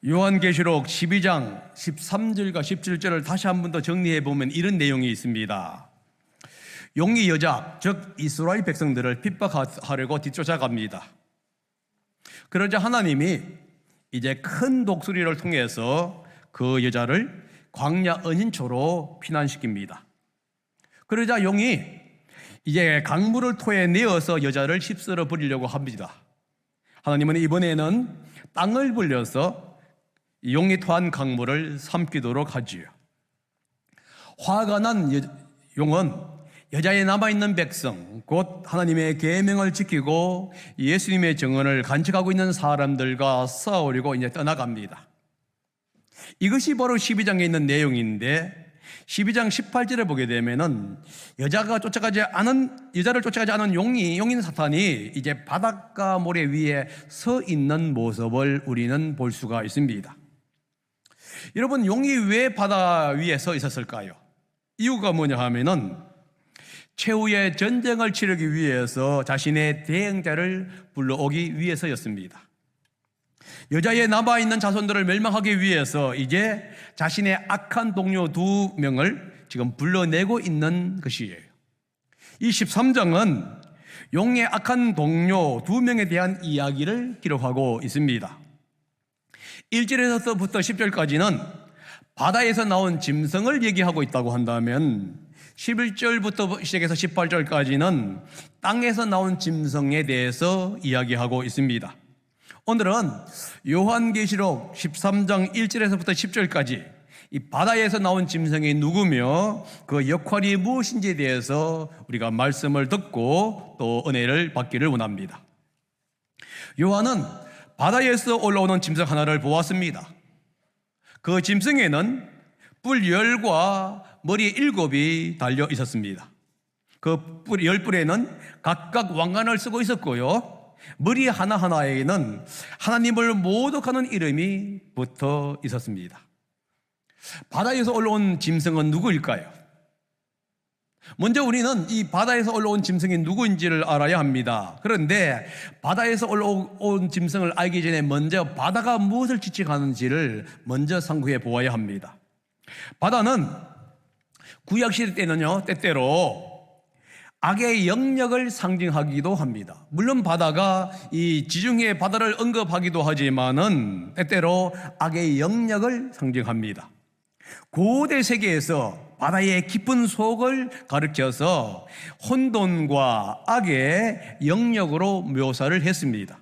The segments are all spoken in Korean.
요한계시록 12장 13절과 17절을 다시 한 번 더 정리해 보면 이런 내용이 있습니다. 용이 여자, 즉 이스라엘 백성들을 핍박하려고 뒤쫓아갑니다. 그러자 하나님이 이제 큰 독수리를 통해서 그 여자를 광야 은인초로 피난시킵니다. 그러자 용이 이제 강물을 토해내어서 여자를 휩쓸어 버리려고 합니다. 하나님은 이번에는 땅을 불려서 용이 토한 강물을 삼키도록 하지요. 화가 난 용은 여자에 남아있는 백성, 곧 하나님의 계명을 지키고 예수님의 정언을 간직하고 있는 사람들과 싸우려고 이제 떠나갑니다. 이것이 바로 12장에 있는 내용인데 12장 18절에 보게 되면은 여자를 쫓아가지 않은 용인 사탄이 이제 바닷가 모래 위에 서 있는 모습을 우리는 볼 수가 있습니다. 여러분, 용이 왜 바다 위에 서 있었을까요? 이유가 뭐냐 하면은 최후의 전쟁을 치르기 위해서 자신의 대행자를 불러오기 위해서였습니다. 여자에 남아있는 자손들을 멸망하기 위해서 이제 자신의 악한 동료 2명을 지금 불러내고 있는 것이에요. 이 13장은 용의 악한 동료 2명에 대한 이야기를 기록하고 있습니다. 1절에서부터 10절까지는 바다에서 나온 짐승을 얘기하고 있다고 한다면 11절부터 시작해서 18절까지는 땅에서 나온 짐승에 대해서 이야기하고 있습니다. 오늘은 요한계시록 13장 1절에서부터 10절까지 이 바다에서 나온 짐승이 누구며 그 역할이 무엇인지에 대해서 우리가 말씀을 듣고 또 은혜를 받기를 원합니다. 요한은 바다에서 올라오는 짐승 하나를 보았습니다. 그 짐승에는 뿔10과 머리 7이 달려 있었습니다. 그 뿔 10뿔에는 각각 왕관을 쓰고 있었고요, 머리 하나하나에는 하나님을 모독하는 이름이 붙어 있었습니다. 바다에서 올라온 짐승은 누구일까요? 먼저 우리는 이 바다에서 올라온 짐승이 누구인지를 알아야 합니다. 그런데 바다에서 올라온 짐승을 알기 전에 먼저 바다가 무엇을 지칭하는지를 먼저 상고해 보아야 합니다. 바다는 구약시대 때는요, 때때로 악의 영역을 상징하기도 합니다. 물론 바다가 이 지중해 바다를 언급하기도 하지만은 때때로 악의 영역을 상징합니다. 고대 세계에서 바다의 깊은 속을 가리켜서 혼돈과 악의 영역으로 묘사를 했습니다.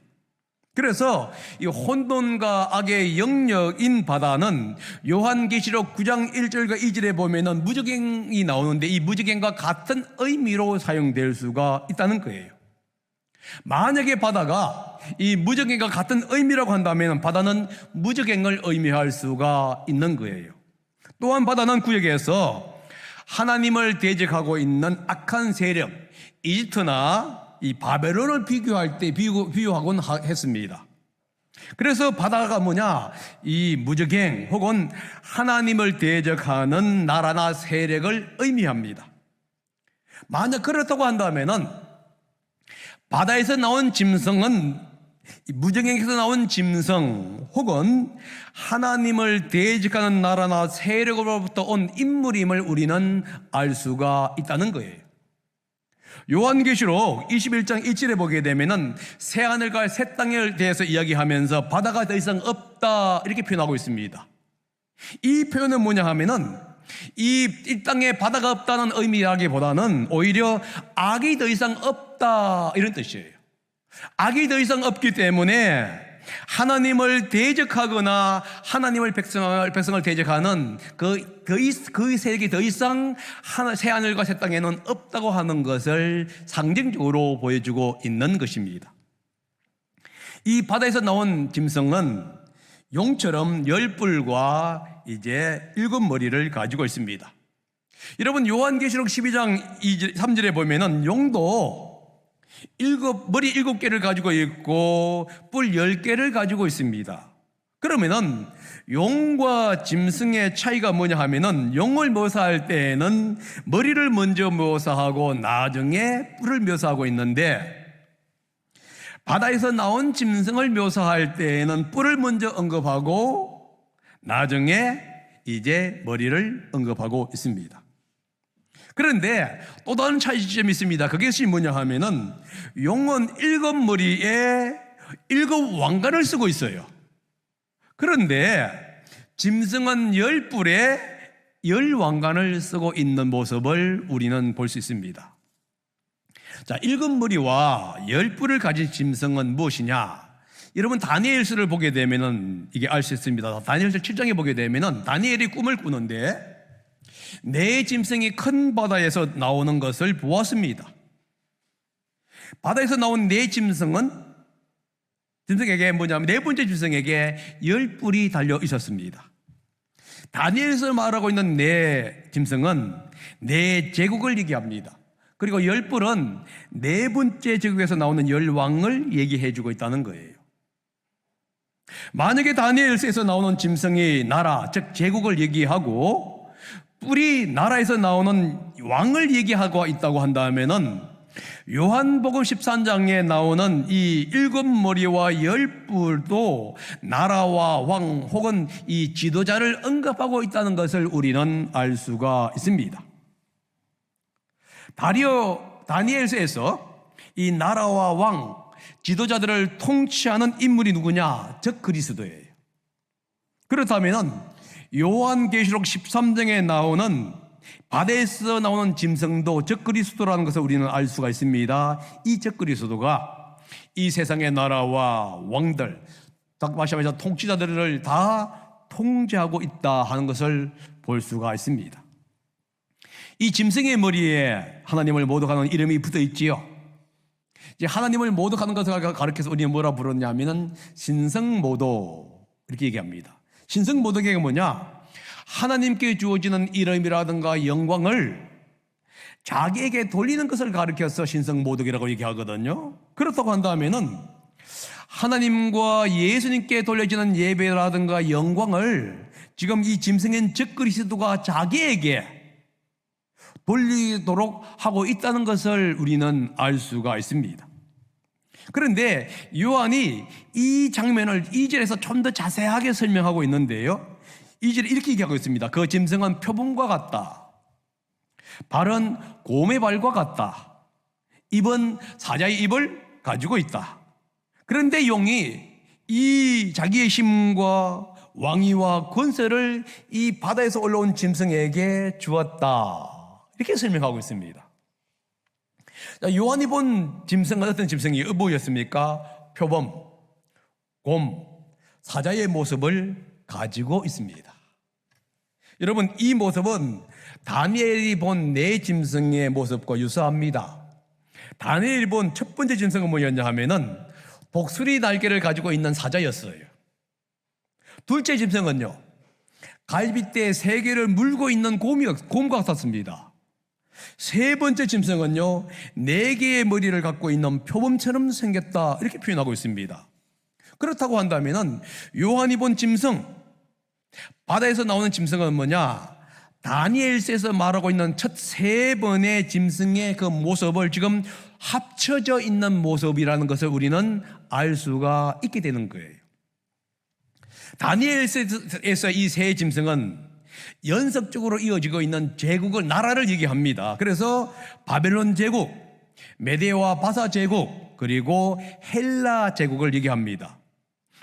그래서 이 혼돈과 악의 영역인 바다는 요한계시록 9장 1절과 2절에 보면은 무저갱이 나오는데 이 무저갱과 같은 의미로 사용될 수가 있다는 거예요. 만약에 바다가 이 무저갱과 같은 의미라고 한다면 바다는 무저갱을 의미할 수가 있는 거예요. 또한 바다는 구약에서 하나님을 대적하고 있는 악한 세력, 이집트나 이 바벨론을 비교할 때 비유하곤 했습니다. 그래서 바다가 뭐냐? 이 무저갱 혹은 하나님을 대적하는 나라나 세력을 의미합니다. 만약 그렇다고 한다면은 바다에서 나온 짐승은 무저갱에서 나온 짐승 혹은 하나님을 대적하는 나라나 세력으로부터 온 인물임을 우리는 알 수가 있다는 거예요. 요한계시록 21장 1절에 보게 되면은 새하늘과 새 땅에 대해서 이야기하면서 바다가 더 이상 없다 이렇게 표현하고 있습니다. 이 표현은 뭐냐 하면은 이 땅에 바다가 없다는 의미라기보다는 오히려 악이 더 이상 없다 이런 뜻이에요. 악이 더 이상 없기 때문에 하나님을 대적하거나 하나님을 백성을 대적하는 그 세력이 더 이상 새하늘과 새 땅에는 없다고 하는 것을 상징적으로 보여주고 있는 것입니다. 이 바다에서 나온 짐승은 용처럼 10뿔과 이제 7머리를 가지고 있습니다. 여러분, 요한계시록 12장 3절에 보면은 용도 머리 7개를 가지고 있고 뿔 10개를 가지고 있습니다. 그러면은 용과 짐승의 차이가 뭐냐 하면은 용을 묘사할 때에는 머리를 먼저 묘사하고 나중에 뿔을 묘사하고 있는데 바다에서 나온 짐승을 묘사할 때에는 뿔을 먼저 언급하고 나중에 이제 머리를 언급하고 있습니다. 그런데 또 다른 차이점이 있습니다. 그것이 뭐냐 하면은 용은 7머리에 7왕관을 쓰고 있어요. 그런데 짐승은 10뿔에 10왕관을 쓰고 있는 모습을 우리는 볼 수 있습니다. 자, 7머리와 10뿔을 가진 짐승은 무엇이냐? 여러분 다니엘서를 보게 되면은 이게 알 수 있습니다. 다니엘서 7장에 보게 되면은 다니엘이 꿈을 꾸는데 네 짐승이 큰 바다에서 나오는 것을 보았습니다. 바다에서 나온 네 짐승에게 뭐냐면 네 번째 짐승에게 10뿔이 달려 있었습니다. 다니엘서 말하고 있는 네 짐승은 네 제국을 얘기합니다. 그리고 10뿔은 네 번째 제국에서 나오는 10왕을 얘기해 주고 있다는 거예요. 만약에 다니엘서에서 나오는 짐승이 나라, 즉 제국을 얘기하고 뿔이 나라에서 나오는 왕을 얘기하고 있다고 한다면은 요한복음 13장에 나오는 이 7머리와 10뿔도 나라와 왕 혹은 이 지도자를 언급하고 있다는 것을 우리는 알 수가 있습니다. 다니엘서에서 이 나라와 왕, 지도자들을 통치하는 인물이 누구냐? 즉 그리스도예요. 그렇다면 요한계시록 13장에 나오는 바다에서 나오는 짐승도 적 그리스도라는 것을 우리는 알 수가 있습니다. 이 적 그리스도가 이 세상의 나라와 왕들, 마찬가지로 통치자들을 다 통제하고 있다 하는 것을 볼 수가 있습니다. 이 짐승의 머리에 하나님을 모독하는 이름이 붙어 있지요. 이제 하나님을 모독하는 것을 가르쳐서 우리는 뭐라 부르냐면은 신성모독 이렇게 얘기합니다. 신성모독이 뭐냐? 하나님께 주어지는 이름이라든가 영광을 자기에게 돌리는 것을 가르쳐서 신성모독이라고 얘기하거든요. 그렇다고 한다면은 하나님과 예수님께 돌려지는 예배라든가 영광을 지금 이 짐승인 적 그리스도가 자기에게 돌리도록 하고 있다는 것을 우리는 알 수가 있습니다. 그런데 요한이 이 장면을 2절에서 좀 더 자세하게 설명하고 있는데요, 2절에 이렇게 얘기하고 있습니다. 그 짐승은 표범과 같다, 발은 곰의 발과 같다, 입은 사자의 입을 가지고 있다. 그런데 용이 이 자기의 힘과 왕위와 권세를 이 바다에서 올라온 짐승에게 주었다, 이렇게 설명하고 있습니다. 요한이 본 짐승은 어떤 짐승이 뭐였습니까? 표범, 곰, 사자의 모습을 가지고 있습니다. 여러분, 이 모습은 다니엘이 본 네 짐승의 모습과 유사합니다. 다니엘이 본 첫 번째 짐승은 뭐였냐 하면은 독수리 날개를 가지고 있는 사자였어요. 둘째 짐승은요, 갈빗대 3개를 물고 있는 곰과 같았습니다. 세 번째 짐승은요, 4개의 머리를 갖고 있는 표범처럼 생겼다, 이렇게 표현하고 있습니다. 그렇다고 한다면은 요한이 본 짐승, 바다에서 나오는 짐승은 뭐냐? 다니엘서에서 말하고 있는 첫 3번의 짐승의 그 모습을 지금 합쳐져 있는 모습이라는 것을 우리는 알 수가 있게 되는 거예요. 다니엘서에서 이 세 짐승은 연속적으로 이어지고 있는 제국을, 나라를 얘기합니다. 그래서 바벨론 제국, 메데와 바사 제국, 그리고 헬라 제국을 얘기합니다.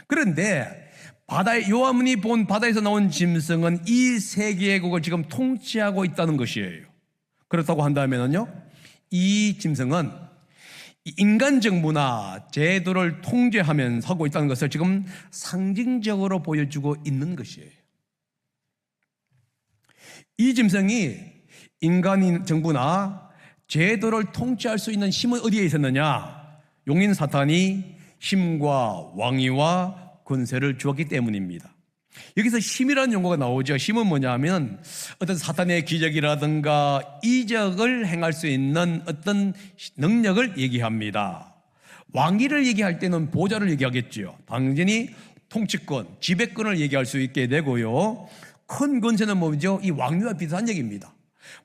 그런데 요한이 본 바다에서 나온 짐승은 이 세 개국을 지금 통치하고 있다는 것이에요. 그렇다고 한다면요, 이 짐승은 인간 정부나 제도를 통제하면서 하고 있다는 것을 지금 상징적으로 보여주고 있는 것이에요. 이 짐승이 인간 정부나 제도를 통치할 수 있는 힘은 어디에 있었느냐? 용인 사탄이 힘과 왕위와 권세를 주었기 때문입니다. 여기서 힘이라는 용어가 나오죠. 힘은 뭐냐 하면 어떤 사탄의 기적이라든가 이적을 행할 수 있는 어떤 능력을 얘기합니다. 왕위를 얘기할 때는 보좌를 얘기하겠죠. 당연히 통치권, 지배권을 얘기할 수 있게 되고요, 큰 권세는 뭐죠? 이 왕위와 비슷한 얘기입니다.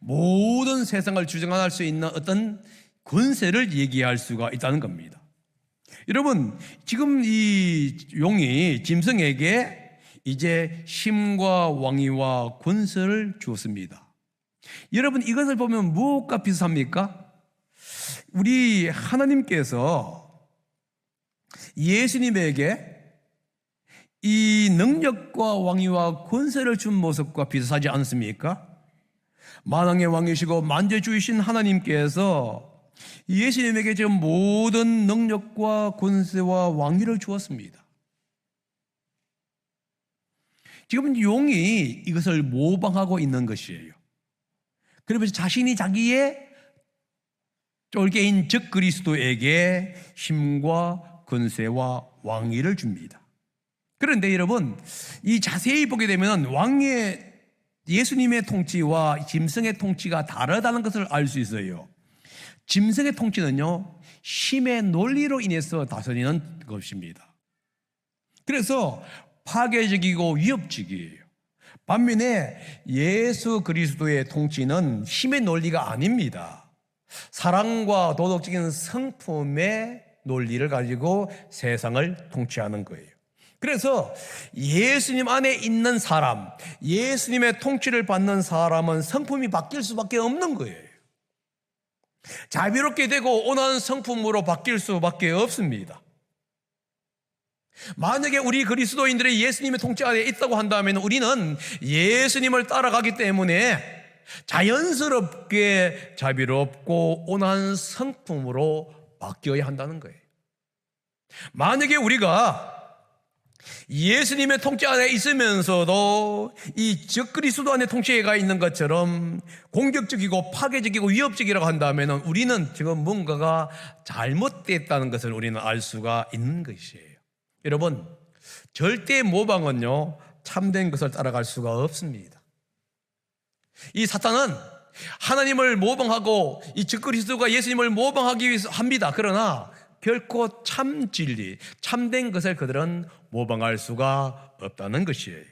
모든 세상을 주장할 수 있는 어떤 권세를 얘기할 수가 있다는 겁니다. 여러분, 지금 이 용이 짐승에게 이제 힘과 왕위와 권세를 주었습니다. 여러분, 이것을 보면 무엇과 비슷합니까? 우리 하나님께서 예수님에게 이 능력과 왕위와 권세를 준 모습과 비슷하지 않습니까? 만왕의 왕이시고 만주주이신 하나님께서 예수님에게 지금 모든 능력과 권세와 왕위를 주었습니다. 지금 용이 이것을 모방하고 있는 것이에요. 그러면서 자신이 자기의 쫄개인 적 그리스도에게 힘과 권세와 왕위를 줍니다. 그런데 여러분, 이 자세히 보게 되면 왕의 예수님의 통치와 짐승의 통치가 다르다는 것을 알 수 있어요. 짐승의 통치는요, 힘의 논리로 인해서 다스리는 것입니다. 그래서 파괴적이고 위협적이에요. 반면에 예수 그리스도의 통치는 힘의 논리가 아닙니다. 사랑과 도덕적인 성품의 논리를 가지고 세상을 통치하는 거예요. 그래서 예수님 안에 있는 사람, 예수님의 통치를 받는 사람은 성품이 바뀔 수밖에 없는 거예요. 자비롭게 되고 온화한 성품으로 바뀔 수밖에 없습니다. 만약에 우리 그리스도인들이 예수님의 통치 아래 있다고 한다면 우리는 예수님을 따라가기 때문에 자연스럽게 자비롭고 온화한 성품으로 바뀌어야 한다는 거예요. 만약에 우리가 예수님의 통치 안에 있으면서도 이 적그리스도 안에 통치가 있는 것처럼 공격적이고 파괴적이고 위협적이라고 한다면 우리는 지금 뭔가가 잘못됐다는 것을 우리는 알 수가 있는 것이에요. 여러분, 절대 모방은요, 참된 것을 따라갈 수가 없습니다. 이 사탄은 하나님을 모방하고 이 적그리스도가 예수님을 모방하기 위해서 합니다. 그러나 결코 참 진리, 참된 것을 그들은 모방할 수가 없다는 것이에요.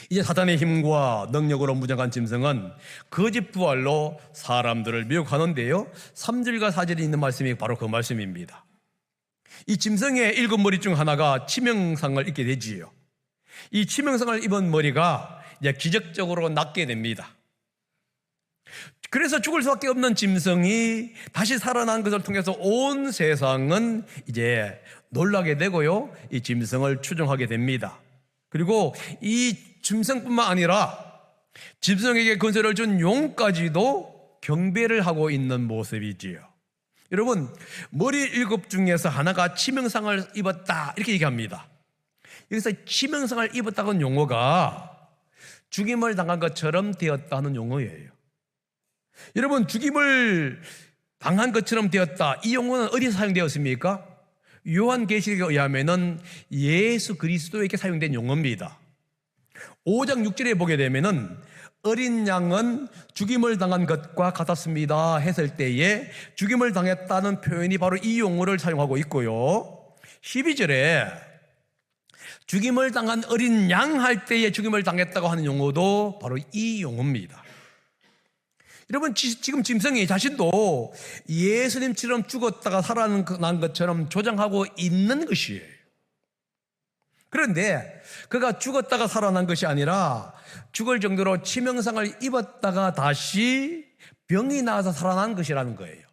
이제 사탄의 힘과 능력으로 무장한 짐승은 거짓 부활로 사람들을 미혹하는데요, 3절과 4절에 있는 말씀이 바로 그 말씀입니다. 이 짐승의 7머리 중 하나가 치명상을 입게 되지요. 이 치명상을 입은 머리가 이제 기적적으로 낫게 됩니다. 그래서 죽을 수밖에 없는 짐승이 다시 살아난 것을 통해서 온 세상은 이제 놀라게 되고요, 이 짐승을 추종하게 됩니다. 그리고 이 짐승뿐만 아니라 짐승에게 권세를 준 용까지도 경배를 하고 있는 모습이지요. 여러분, 머리 7 중에서 하나가 치명상을 입었다 이렇게 얘기합니다. 여기서 치명상을 입었다는 용어가 죽임을 당한 것처럼 되었다는 용어예요. 여러분, 죽임을 당한 것처럼 되었다, 이 용어는 어디서 사용되었습니까? 요한계시록에 의하면 예수 그리스도에게 사용된 용어입니다. 5장 6절에 보게 되면 어린 양은 죽임을 당한 것과 같았습니다 했을 때에 죽임을 당했다는 표현이 바로 이 용어를 사용하고 있고요, 12절에 죽임을 당한 어린 양 할 때에 죽임을 당했다고 하는 용어도 바로 이 용어입니다. 여러분, 지금 짐승이 자신도 예수님처럼 죽었다가 살아난 것처럼 조장하고 있는 것이에요. 그런데 그가 죽었다가 살아난 것이 아니라 죽을 정도로 치명상을 입었다가 다시 병이 나와서 살아난 것이라는 거예요.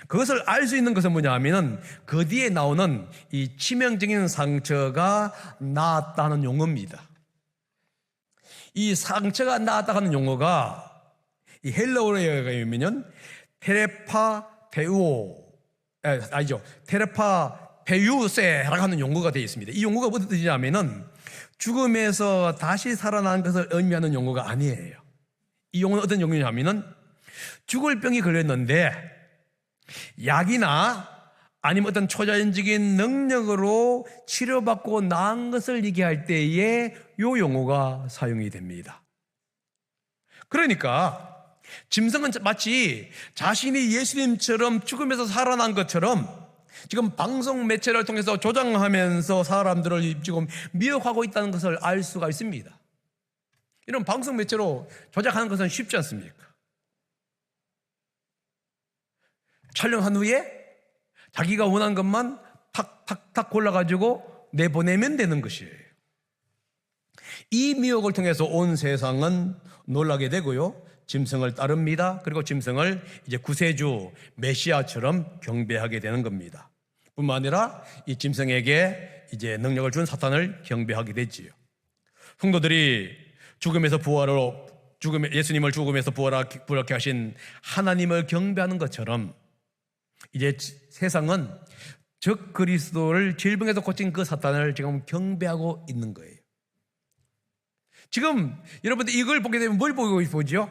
그것을 알 수 있는 것은 뭐냐 하면 그 뒤에 나오는 이 치명적인 상처가 나았다는 용어입니다. 이 상처가 나았다는 용어가 이 헬라어에 의하면 테레파페유세라고 하는 용어가 되어 있습니다. 이 용어가 무슨 뜻이냐면은 죽음에서 다시 살아난 것을 의미하는 용어가 아니에요. 이 용어는 어떤 용어냐면은 죽을 병이 걸렸는데 약이나 아니면 어떤 초자연적인 능력으로 치료받고 나은 것을 얘기할 때에 이 용어가 사용이 됩니다. 그러니까 짐승은 마치 자신이 예수님처럼 죽음에서 살아난 것처럼 지금 방송 매체를 통해서 조장하면서 사람들을 지금 미혹하고 있다는 것을 알 수가 있습니다. 이런 방송 매체로 조작하는 것은 쉽지 않습니까? 촬영한 후에 자기가 원한 것만 탁탁 골라가지고 내보내면 되는 것이에요. 이 미혹을 통해서 온 세상은 놀라게 되고요, 짐승을 따릅니다. 그리고 짐승을 이제 구세주 메시아처럼 경배하게 되는 겁니다. 뿐만 아니라 이 짐승에게 이제 능력을 준 사탄을 경배하게 되지요. 성도들이 예수님을 죽음에서 부활하게 하신 하나님을 경배하는 것처럼 이제 세상은 적 그리스도를 질병에서 고친 그 사탄을 지금 경배하고 있는 거예요. 지금 여러분들 이걸 보게 되면 뭘 보죠?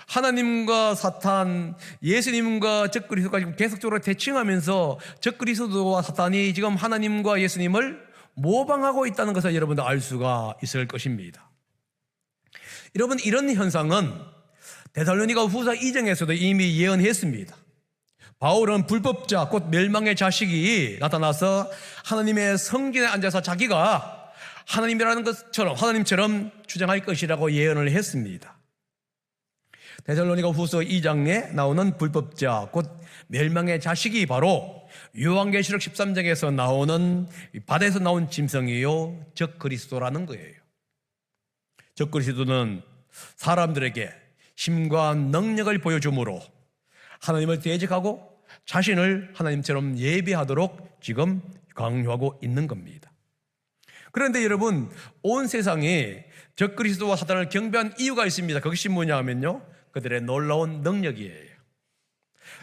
하나님과 사탄, 예수님과 적 그리스도가 지금 계속적으로 대칭하면서 적 그리스도와 사탄이 지금 하나님과 예수님을 모방하고 있다는 것을 여러분들 알 수가 있을 것입니다. 여러분, 이런 현상은 데살로니가 후서 2장에서도 이미 예언했습니다. 바울은 불법자 곧 멸망의 자식이 나타나서 하나님의 성전에 앉아서 자기가 하나님처럼 주장할 것이라고 예언을 했습니다. 데살로니가 후서 2장에 나오는 불법자 곧 멸망의 자식이 바로 요한계시록 13장에서 나오는 바다에서 나온 짐승이요, 적 그리스도라는 거예요. 적 그리스도는 사람들에게 힘과 능력을 보여주므로 하나님을 대적하고 자신을 하나님처럼 예배하도록 지금 강요하고 있는 겁니다. 그런데 여러분, 온 세상에 적 그리스도와 사탄을 경배한 이유가 있습니다. 그것이 뭐냐 하면요, 그들의 놀라운 능력이에요.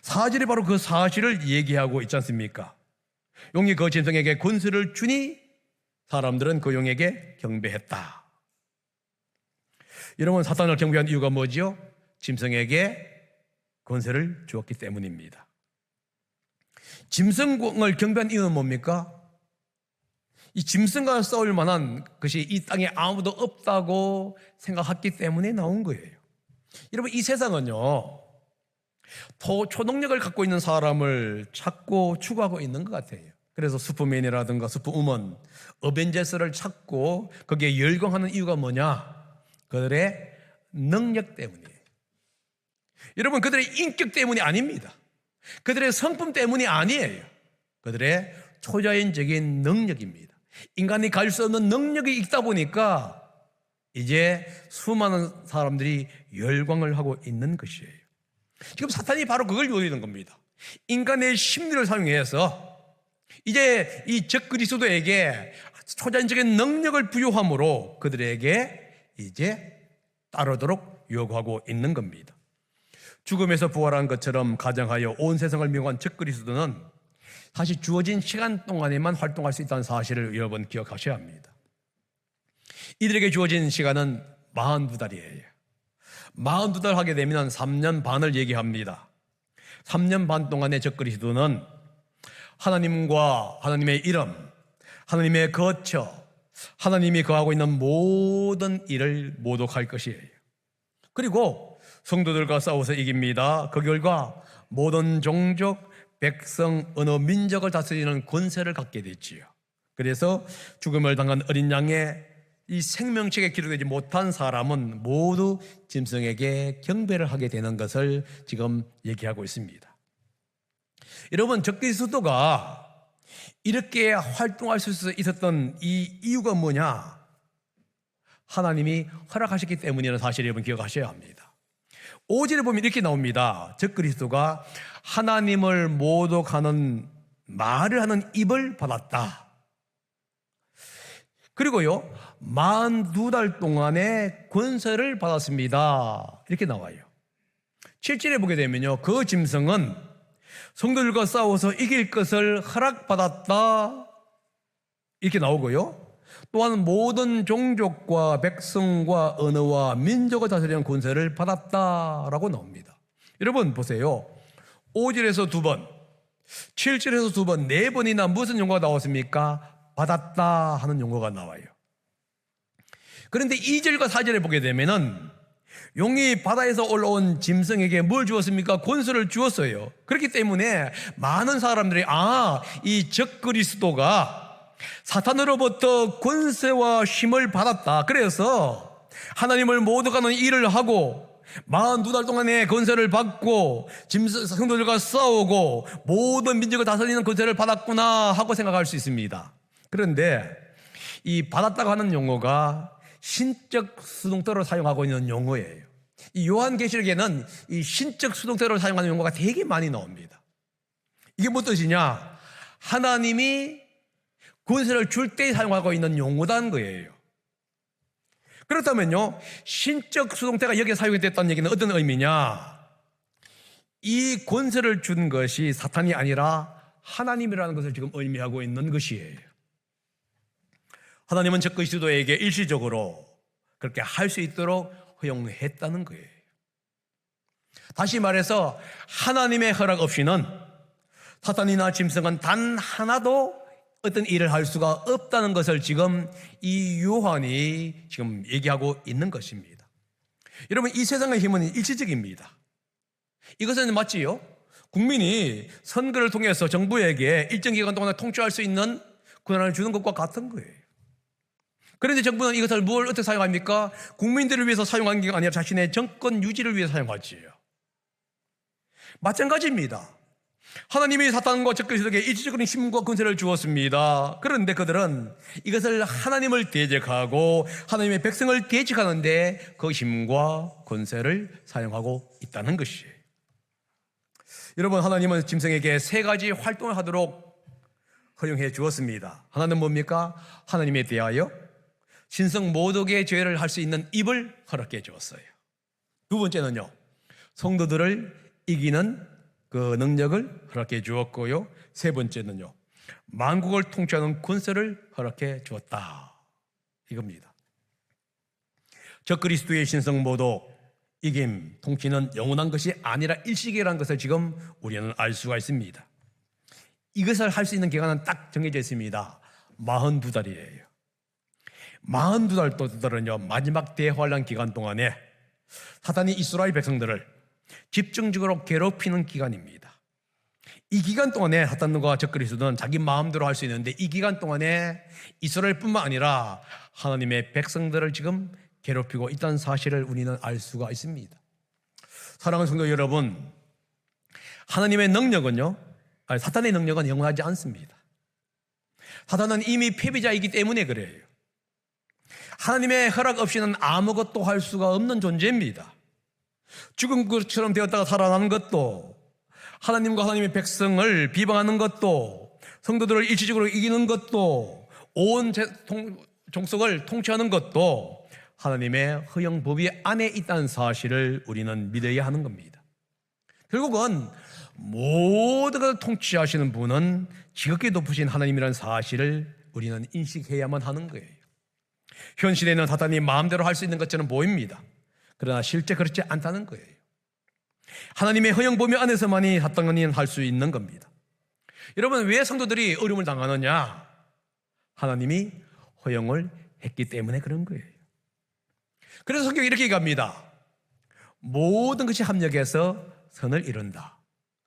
4절에 바로 그 사실을 얘기하고 있지 않습니까? 용이 그 짐승에게 권세를 주니 사람들은 그 용에게 경배했다. 여러분, 사탄을 경배한 이유가 뭐지요? 짐승에게 권세를 주었기 때문입니다. 짐승을 경배한 이유는 뭡니까? 이 짐승과 싸울 만한 것이 이 땅에 아무도 없다고 생각했기 때문에 나온 거예요. 여러분, 이 세상은요, 초능력을 갖고 있는 사람을 찾고 추구하고 있는 것 같아요. 그래서 슈퍼맨이라든가 슈퍼우먼, 어벤져스를 찾고 거기에 열광하는 이유가 뭐냐? 그들의 능력 때문이에요. 여러분, 그들의 인격 때문이 아닙니다. 그들의 성품 때문이 아니에요. 그들의 초자연적인 능력입니다. 인간이 가질 수 없는 능력이 있다 보니까 이제 수많은 사람들이 열광을 하고 있는 것이에요. 지금 사탄이 바로 그걸 노리는 겁니다. 인간의 심리를 사용해서 이제 이 적 그리스도에게 초자연적인 능력을 부여함으로 그들에게 이제 따르도록 요구하고 있는 겁니다. 죽음에서 부활한 것처럼 가정하여 온 세상을 미혹한 적 그리스도는 사실 주어진 시간 동안에만 활동할 수 있다는 사실을 여러분 기억하셔야 합니다. 이들에게 주어진 시간은 42달이에요. 42달 하게 되면 3년 반을 얘기합니다. 3년 반 동안의 적 그리스도는 하나님과 하나님의 이름, 하나님의 거처, 하나님이 거하고 있는 모든 일을 모독할 것이에요. 그리고 성도들과 싸워서 이깁니다. 그 결과 모든 종족, 백성, 언어, 민족을 다스리는 권세를 갖게 됐지요. 그래서 죽음을 당한 어린 양의 이 생명책에 기록되지 못한 사람은 모두 짐승에게 경배를 하게 되는 것을 지금 얘기하고 있습니다. 여러분, 적 그리스도가 이렇게 활동할 수 있었던 이 이유가 뭐냐? 하나님이 허락하셨기 때문이라는 사실을 여러분 기억하셔야 합니다. 5절에 보면 이렇게 나옵니다. 적 그리스도가 하나님을 모독하는 말을 하는 입을 받았다. 그리고요, 42달 동안의 권세를 받았습니다. 이렇게 나와요. 7절에 보게 되면요, 그 짐승은 성도들과 싸워서 이길 것을 허락받았다. 이렇게 나오고요. 또한 모든 종족과 백성과 언어와 민족을 다스리는 권세를 받았다라고 나옵니다. 여러분 보세요. 5절에서 2번, 7절에서 2번, 4번이나 무슨 용어가 나왔습니까? 받았다 하는 용어가 나와요. 그런데 2절과 4절에 보게 되면은 용이 바다에서 올라온 짐승에게 뭘 주었습니까? 권세를 주었어요. 그렇기 때문에 많은 사람들이 이 적 그리스도가 사탄으로부터 권세와 힘을 받았다. 그래서 하나님을 모독하는 일을 하고 42달 동안의 권세를 받고 성도들과 싸우고 모든 민족을 다스리는 권세를 받았구나 하고 생각할 수 있습니다. 그런데 이 받았다고 하는 용어가 신적 수동태로 사용하고 있는 용어예요. 이 요한계시록에는 이 신적 수동태로 사용하는 용어가 되게 많이 나옵니다. 이게 무슨 뜻이냐? 하나님이 권세를 줄 때 사용하고 있는 용어다는 거예요. 그렇다면요, 신적 수동태가 여기에 사용이 됐다는 얘기는 어떤 의미냐? 이 권세를 준 것이 사탄이 아니라 하나님이라는 것을 지금 의미하고 있는 것이에요. 하나님은 적그리스도에게 일시적으로 그렇게 할 수 있도록 허용했다는 거예요. 다시 말해서 하나님의 허락 없이는 사탄이나 짐승은 단 하나도 어떤 일을 할 수가 없다는 것을 지금 이 요한이 지금 얘기하고 있는 것입니다. 여러분, 이 세상의 힘은 일시적입니다. 이것은 맞지요? 국민이 선거를 통해서 정부에게 일정 기간 동안 통치할 수 있는 권한을 주는 것과 같은 거예요. 그런데 정부는 이것을 뭘 어떻게 사용합니까? 국민들을 위해서 사용하는 게 아니라 자신의 정권 유지를 위해서 사용하지요. 마찬가지입니다. 하나님이 사탄과 적그리스도에게 일시적인 힘과 권세를 주었습니다. 그런데 그들은 이것을 하나님을 대적하고 하나님의 백성을 대적하는데 그 힘과 권세를 사용하고 있다는 것이에요. 여러분, 하나님은 짐승에게 세 가지 활동을 하도록 허용해 주었습니다. 하나는 뭡니까? 하나님에 대하여 신성 모독의 죄를 할 수 있는 입을 허락해 주었어요. 두 번째는요, 성도들을 이기는 그 능력을 허락해 주었고요. 세 번째는요, 만국을 통치하는 권세를 허락해 주었다. 이겁니다. 적그리스도의 신성 모독, 이김, 통치는 영원한 것이 아니라 일시기라는 것을 지금 우리는 알 수가 있습니다. 이것을 할 수 있는 기간은 딱 정해져 있습니다. 42달이에요. 42달 동안은요, 마지막 대환란 기간 동안에 사탄이 이스라엘 백성들을 집중적으로 괴롭히는 기간입니다. 이 기간 동안에 사탄과 적그리스도는 자기 마음대로 할 수 있는데, 이 기간 동안에 이스라엘뿐만 아니라 하나님의 백성들을 지금 괴롭히고 있다는 사실을 우리는 알 수가 있습니다. 사랑하는 성도 여러분, 하나님의 능력은요, 사탄의 능력은 영원하지 않습니다. 사탄은 이미 패배자이기 때문에 그래요. 하나님의 허락 없이는 아무것도 할 수가 없는 존재입니다. 죽은 것처럼 되었다가 살아나는 것도, 하나님과 하나님의 백성을 비방하는 것도, 성도들을 일시적으로 이기는 것도, 온 종속을 통치하는 것도 하나님의 허용 법위 안에 있다는 사실을 우리는 믿어야 하는 겁니다. 결국은 모든 것을 통치하시는 분은 지극히 높으신 하나님이라는 사실을 우리는 인식해야만 하는 거예요. 현실에는 사탄이 마음대로 할 수 있는 것처럼 보입니다. 그러나 실제 그렇지 않다는 거예요. 하나님의 허용 범위 안에서만이 사탄이 할 수 있는 겁니다. 여러분, 왜 성도들이 어려움을 당하느냐? 하나님이 허용을 했기 때문에 그런 거예요. 그래서 성경이 이렇게 얘기합니다. 모든 것이 합력해서 선을 이룬다.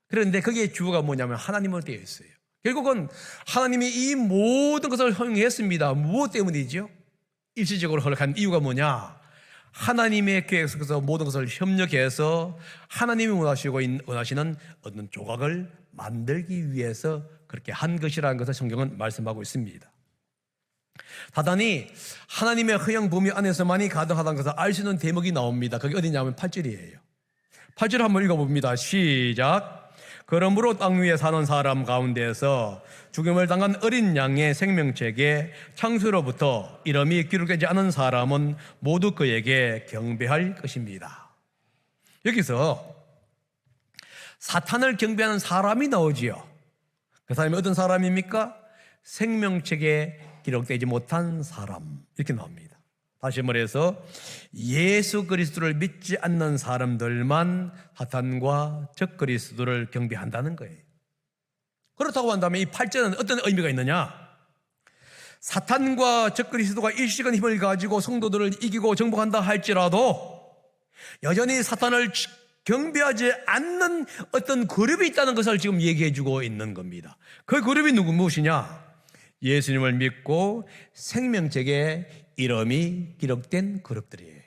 그런데 거기에 주어가 뭐냐면 하나님으로 되어 있어요. 결국은 하나님이 이 모든 것을 허용했습니다. 무엇 때문이죠? 일시적으로 허락한 이유가 뭐냐? 하나님의 계획 속에서 모든 것을 협력해서 하나님이 원하시는 어떤 조각을 만들기 위해서 그렇게 한 것이라는 것을 성경은 말씀하고 있습니다. 사탄이 하나님의 허용 범위 안에서만이 가능하다는 것을 알 수 있는 대목이 나옵니다. 그게 어디냐면 8절이에요. 8절 한번 읽어봅니다. 시작. 그러므로 땅 위에 사는 사람 가운데에서 죽임을 당한 어린 양의 생명책에 창세로부터 이름이 기록되지 않은 사람은 모두 그에게 경배할 것입니다. 여기서 사탄을 경배하는 사람이 나오지요. 그 사람이 어떤 사람입니까? 생명책에 기록되지 못한 사람, 이렇게 나옵니다. 다시 말해서 예수 그리스도를 믿지 않는 사람들만 사탄과 적그리스도를 경배한다는 거예요. 그렇다고 한다면 이 8절은 어떤 의미가 있느냐? 사탄과 적그리스도가 일시간 힘을 가지고 성도들을 이기고 정복한다 할지라도 여전히 사탄을 경배하지 않는 어떤 그룹이 있다는 것을 지금 얘기해 주고 있는 겁니다. 그 그룹이 무엇이냐? 예수님을 믿고 생명책에 이름이 기록된 그룹들이에요.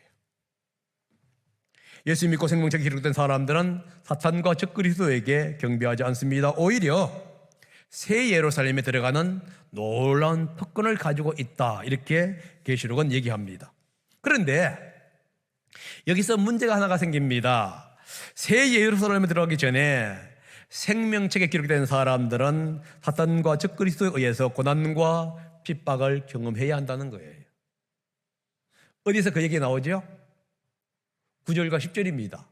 예수 믿고 생명책에 기록된 사람들은 사탄과 적그리스도에게 경배하지 않습니다. 오히려 새 예루살렘에 들어가는 놀라운 특권을 가지고 있다, 이렇게 계시록은 얘기합니다. 그런데 여기서 문제가 하나가 생깁니다. 새 예루살렘에 들어가기 전에 생명책에 기록된 사람들은 사탄과 적그리스도에 의해서 고난과 핍박을 경험해야 한다는 거예요. 어디서 그 얘기 나오죠? 9절과 10절입니다.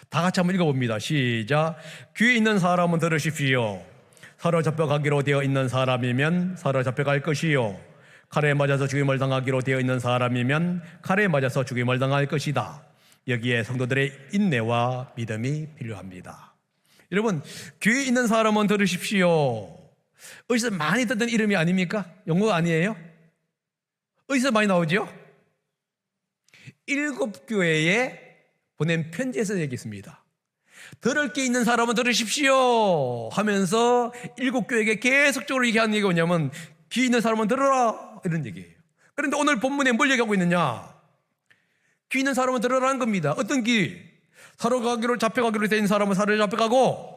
다 같이 한번 읽어봅니다. 시작. 귀에 있는 사람은 들으십시오. 사로잡혀가기로 되어 있는 사람이면 사로잡혀갈 것이요, 칼에 맞아서 죽임을 당하기로 되어 있는 사람이면 칼에 맞아서 죽임을 당할 것이다. 여기에 성도들의 인내와 믿음이 필요합니다. 여러분, 귀에 있는 사람은 들으십시오. 어디서 많이 듣던 이름이 아닙니까? 영어 아니에요? 어디서 많이 나오죠? 7 교회에 보낸 편지에서 얘기했습니다. 들을 게 있는 사람은 들으십시오 하면서 7 교회에게 계속적으로 얘기하는 얘기가 뭐냐면, 귀 있는 사람은 들어라, 이런 얘기예요. 그런데 오늘 본문에 뭘 얘기하고 있느냐? 귀 있는 사람은 들어라는 겁니다. 어떤 귀? 잡혀가기로 된 사람은 사로잡혀가고,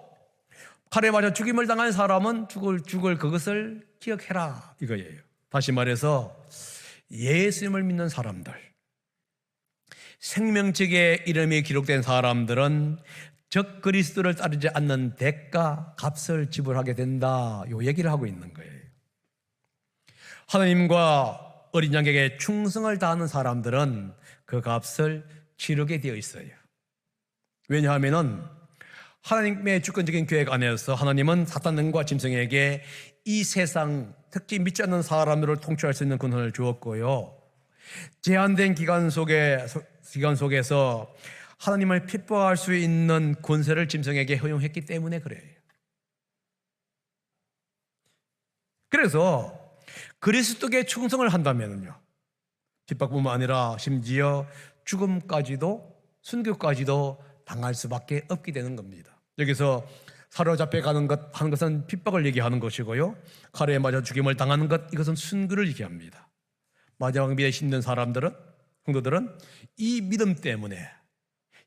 칼에 맞아 죽임을 당한 사람은 죽을 그것을 기억해라, 이거예요. 다시 말해서 예수님을 믿는 사람들, 생명책에 이름이 기록된 사람들은 적 그리스도를 따르지 않는 대가, 값을 지불하게 된다, 요 얘기를 하고 있는 거예요. 하나님과 어린 양에게 충성을 다하는 사람들은 그 값을 치르게 되어 있어요. 왜냐하면 하나님의 주권적인 계획 안에서 하나님은 사탄과 짐승에게 이 세상, 특히 믿지 않는 사람들을 통치할 수 있는 권한을 주었고요, 제한된 기간 속에서 하나님을 핍박할 수 있는 권세를 짐승에게 허용했기 때문에 그래요. 그래서 그리스도께 충성을 한다면요, 핍박뿐만 아니라 심지어 죽음까지도, 순교까지도 당할 수밖에 없게 되는 겁니다. 여기서 사로잡혀 가는 것 하는 것은 핍박을 얘기하는 것이고요, 칼에 맞아 죽임을 당하는 것, 이것은 순교를 얘기합니다. 마지막 미에 힘든 사람들은, 성도들은 이 믿음 때문에,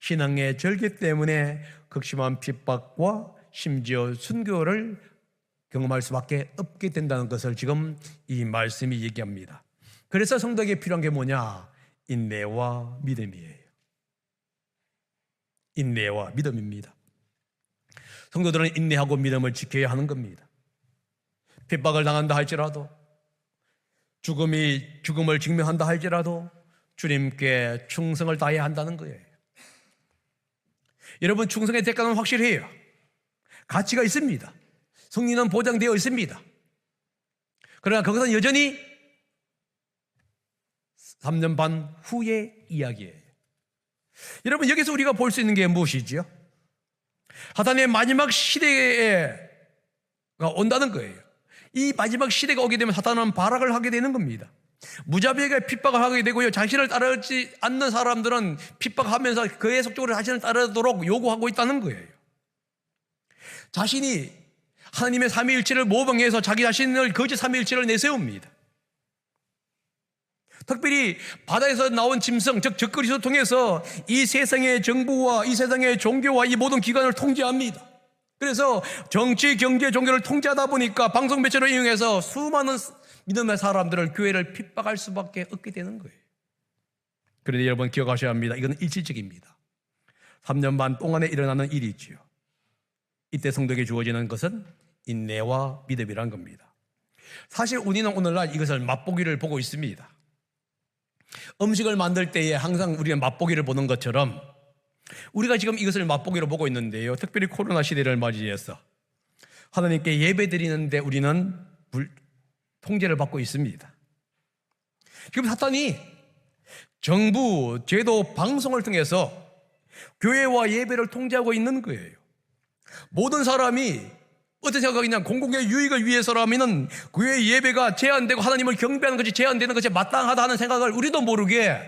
신앙의 절개 때문에 극심한 핍박과 심지어 순교를 경험할 수밖에 없게 된다는 것을 지금 이 말씀이 얘기합니다. 그래서 성도에게 필요한 게 뭐냐? 인내와 믿음이에요. 인내와 믿음입니다. 성도들은 인내하고 믿음을 지켜야 하는 겁니다. 핍박을 당한다 할지라도, 죽음을 직면한다 할지라도 주님께 충성을 다해야 한다는 거예요. 여러분, 충성의 대가는 확실해요. 가치가 있습니다. 승리는 보장되어 있습니다. 그러나 그것은 여전히 3년 반 후의 이야기예요. 여러분, 여기서 우리가 볼 수 있는 게 무엇이지요? 사탄의 마지막 시대가 온다는 거예요. 이 마지막 시대가 오게 되면 사탄은 발악을 하게 되는 겁니다. 무자비하게 핍박을 하게 되고요, 자신을 따르지 않는 사람들은 핍박하면서 계속적으로 자신을 따르도록 요구하고 있다는 거예요. 자신이 하나님의 삼위일체를 모방해서 자기 자신을 거짓 삼위일체를 내세웁니다. 특별히 바다에서 나온 짐승, 즉 적그리스도 통해서 이 세상의 정부와 이 세상의 종교와 이 모든 기관을 통제합니다. 그래서 정치, 경제, 종교를 통제하다 보니까 방송 매체를 이용해서 수많은 믿음의 사람들을, 교회를 핍박할 수밖에 없게 되는 거예요. 그런데 여러분 기억하셔야 합니다. 이건 일시적입니다. 3년 반 동안에 일어나는 일이지요. 이때 성도에게 주어지는 것은 인내와 믿음이란 겁니다. 사실 우리는 오늘날 이것을 맛보기를 보고 있습니다. 음식을 만들 때에 항상 우리는 맛보기를 보는 것처럼 우리가 지금 이것을 맛보기로 보고 있는데요, 특별히 코로나 시대를 맞이해서 하나님께 예배드리는데 우리는 통제를 받고 있습니다. 지금 사탄이 정부, 제도, 방송을 통해서 교회와 예배를 통제하고 있는 거예요. 모든 사람이 어떻게 생각하겠냐? 공공의 유익을 위해서라면 교회 예배가 제한되고 하나님을 경배하는 것이 제한되는 것이 마땅하다 하는 생각을 우리도 모르게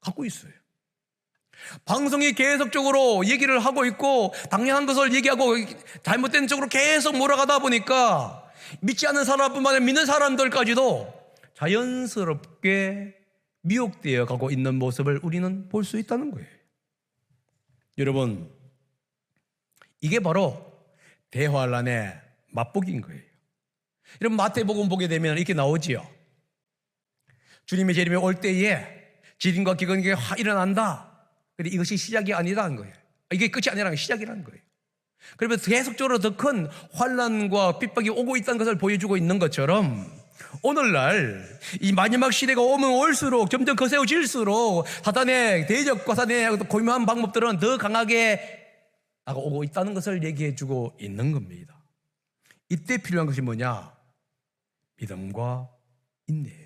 갖고 있어요. 방송이 계속적으로 얘기를 하고 있고 당연한 것을 얘기하고 잘못된 쪽으로 계속 몰아가다 보니까 믿지 않는 사람뿐만 아니라 믿는 사람들까지도 자연스럽게 미혹되어 가고 있는 모습을 우리는 볼 수 있다는 거예요. 여러분, 이게 바로 대환란의 맛보기인 거예요. 여러분, 마태복음 보게 되면 이렇게 나오지요. 주님의 재림이 올 때에 지진과 기근이 확 일어난다. 근데 이것이 시작이 아니라는 거예요. 이게 끝이 아니라는 게 시작이라는 거예요. 그러면서 계속적으로 더 큰 환란과 핍박이 오고 있다는 것을 보여주고 있는 것처럼 오늘날 이 마지막 시대가 오면 올수록 점점 거세워질수록 사탄의 대적과 사탄의 고유한 방법들은 더 강하게 오고 있다는 것을 얘기해주고 있는 겁니다. 이때 필요한 것이 뭐냐? 믿음과 인내예요.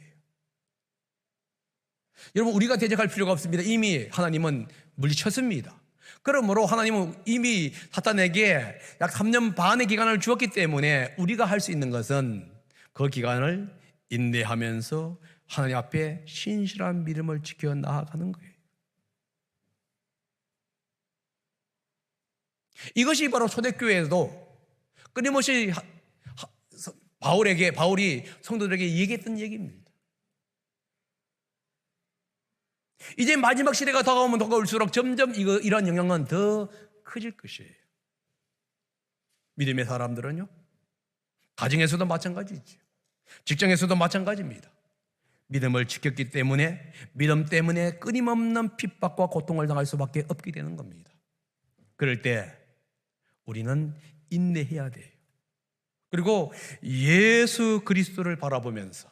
여러분, 우리가 대적할 필요가 없습니다. 이미 하나님은 물리쳤습니다. 그러므로 하나님은 이미 사탄에게 약 3년 반의 기간을 주었기 때문에 우리가 할 수 있는 것은 그 기간을 인내하면서 하나님 앞에 신실한 믿음을 지켜 나아가는 거예요. 이것이 바로 초대교회에도 끊임없이 바울이 성도들에게 얘기했던 얘기입니다. 이제 마지막 시대가 다가오면 다가올수록 점점 이런 영향은 더 커질 것이에요. 믿음의 사람들은요, 가정에서도 마찬가지죠. 직장에서도 마찬가지입니다. 믿음을 지켰기 때문에, 믿음 때문에 끊임없는 핍박과 고통을 당할 수밖에 없게 되는 겁니다. 그럴 때 우리는 인내해야 돼요. 그리고 예수 그리스도를 바라보면서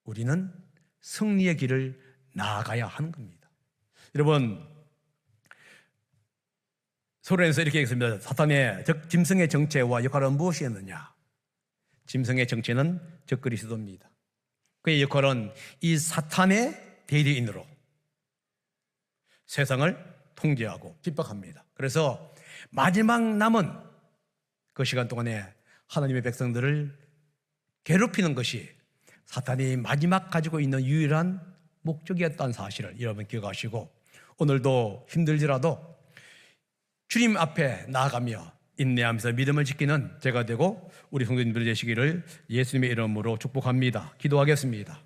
우리는 승리의 길을 나아가야 하는 겁니다. 여러분, 소련에서 이렇게 얘기했습니다. 사탄의 짐승의 정체와 역할은 무엇이었느냐? 짐승의 정체는 적그리스도입니다. 그의 역할은 이 사탄의 대리인으로 세상을 통제하고 핍박합니다. 그래서 마지막 남은 그 시간 동안에 하나님의 백성들을 괴롭히는 것이 사탄이 마지막 가지고 있는 유일한 목적이었다는 사실을 여러분 기억하시고, 오늘도 힘들지라도 주님 앞에 나아가며 인내하면서 믿음을 지키는 제가 되고 우리 성도님들 되시기를 예수님의 이름으로 축복합니다. 기도하겠습니다.